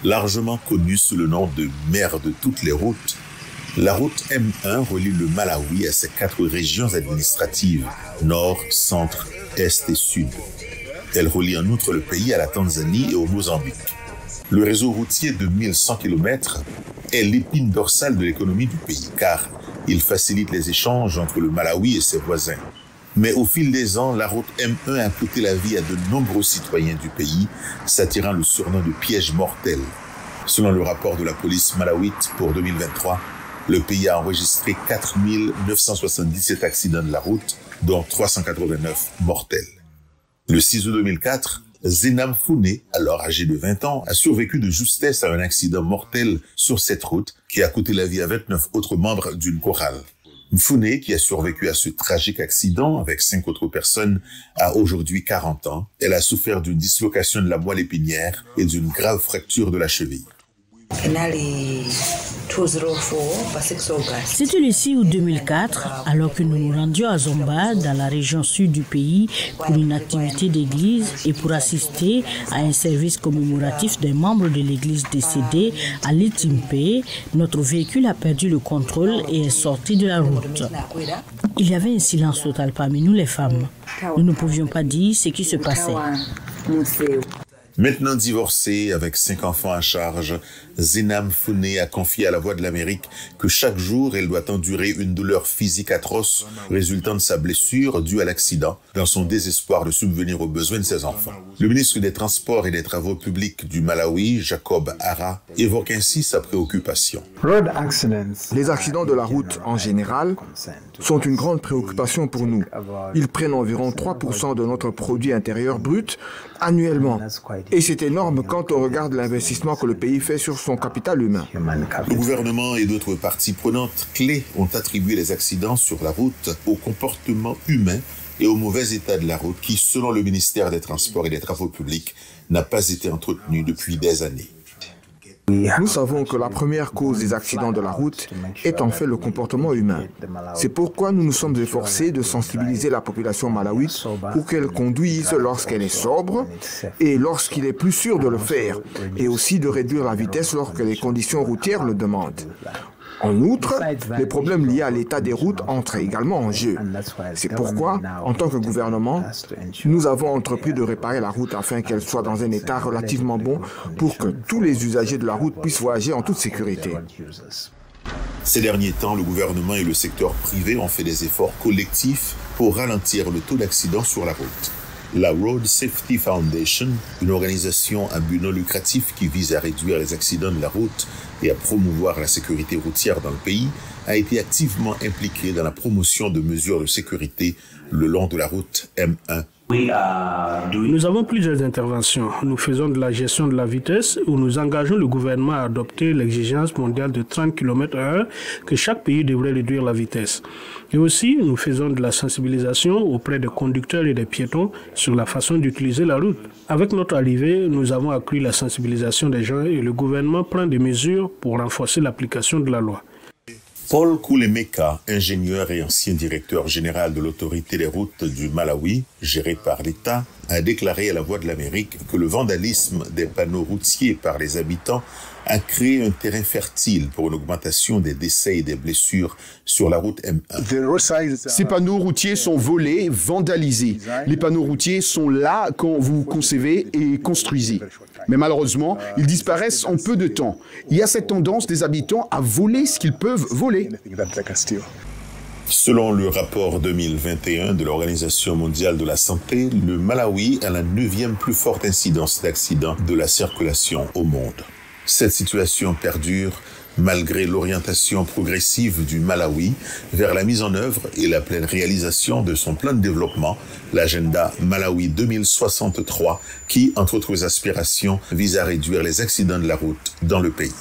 Largement connue sous le nom de mère de toutes les routes, la route M1 relie le Malawi à ses 4 régions administratives, nord, centre, est et sud. Elle relie en outre le pays à la Tanzanie et au Mozambique. Le réseau routier de 1100 km est l'épine dorsale de l'économie du pays, car il facilite les échanges entre le Malawi et ses voisins. Mais au fil des ans, la route M1 a coûté la vie à de nombreux citoyens du pays, s'attirant le surnom de piège mortel. Selon le rapport de la police malawite pour 2023, le pays a enregistré 4 977 accidents de la route, dont 389 mortels. Le 6 août 2004, Zenam Fune, alors âgé de 20 ans, a survécu de justesse à un accident mortel sur cette route qui a coûté la vie à 29 autres membres d'une chorale. Mfune, qui a survécu à ce tragique accident avec 5 autres personnes, a aujourd'hui 40 ans. Elle a souffert d'une dislocation de la moelle épinière et d'une grave fracture de la cheville. C'était le 6 août 2004, alors que nous nous rendions à Zomba, dans la région sud du pays, pour une activité d'église et pour assister à un service commémoratif d'un membre de l'église décédé à Litimpe. Notre véhicule a perdu le contrôle et est sorti de la route. Il y avait un silence total parmi nous les femmes. Nous ne pouvions pas dire ce qui se passait. Maintenant divorcée, avec 5 enfants à charge, Zenam Fune a confié à La Voix de l'Amérique que chaque jour, elle doit endurer une douleur physique atroce résultant de sa blessure due à l'accident, dans son désespoir de subvenir aux besoins de ses enfants. Le ministre des Transports et des Travaux publics du Malawi, Jacob Hara, évoque ainsi sa préoccupation. Les accidents de la route en général sont une grande préoccupation pour nous. Ils prennent environ 3% de notre produit intérieur brut annuellement. Et c'est énorme quand on regarde l'investissement que le pays fait sur son capital humain. Le gouvernement et d'autres parties prenantes clés ont attribué les accidents sur la route au comportement humain et au mauvais état de la route qui, selon le ministère des Transports et des Travaux publics, n'a pas été entretenu depuis des années. Nous savons que la première cause des accidents de la route est en fait le comportement humain. C'est pourquoi nous nous sommes efforcés de sensibiliser la population malawite pour qu'elle conduise lorsqu'elle est sobre et lorsqu'il est plus sûr de le faire, et aussi de réduire la vitesse lorsque les conditions routières le demandent. En outre, les problèmes liés à l'état des routes entrent également en jeu. C'est pourquoi, en tant que gouvernement, nous avons entrepris de réparer la route afin qu'elle soit dans un état relativement bon pour que tous les usagers de la route puissent voyager en toute sécurité. Ces derniers temps, le gouvernement et le secteur privé ont fait des efforts collectifs pour ralentir le taux d'accidents sur la route. La Road Safety Foundation, une organisation à but non lucratif qui vise à réduire les accidents de la route et à promouvoir la sécurité routière dans le pays, a été activement impliquée dans la promotion de mesures de sécurité le long de la route M1. Nous avons plusieurs interventions. Nous faisons de la gestion de la vitesse où nous engageons le gouvernement à adopter l'exigence mondiale de 30 km/h que chaque pays devrait réduire la vitesse. Et aussi, nous faisons de la sensibilisation auprès des conducteurs et des piétons sur la façon d'utiliser la route. Avec notre arrivée, nous avons accru la sensibilisation des gens et le gouvernement prend des mesures pour renforcer l'application de la loi. Paul Koulemeka, ingénieur et ancien directeur général de l'autorité des routes du Malawi, gérée par l'État, a déclaré à La Voix de l'Amérique que le vandalisme des panneaux routiers par les habitants a créé un terrain fertile pour une augmentation des décès et des blessures sur la route M1. Ces panneaux routiers sont volés, vandalisés. Les panneaux routiers sont là quand vous concevez et construisez. Mais malheureusement, ils disparaissent en peu de temps. Il y a cette tendance des habitants à voler ce qu'ils peuvent voler. Selon le rapport 2021 de l'Organisation mondiale de la santé, le Malawi a la 9e plus forte incidence d'accidents de la circulation au monde. Cette situation perdure malgré l'orientation progressive du Malawi vers la mise en œuvre et la pleine réalisation de son plan de développement, l'agenda Malawi 2063, qui, entre autres aspirations, vise à réduire les accidents de la route dans le pays.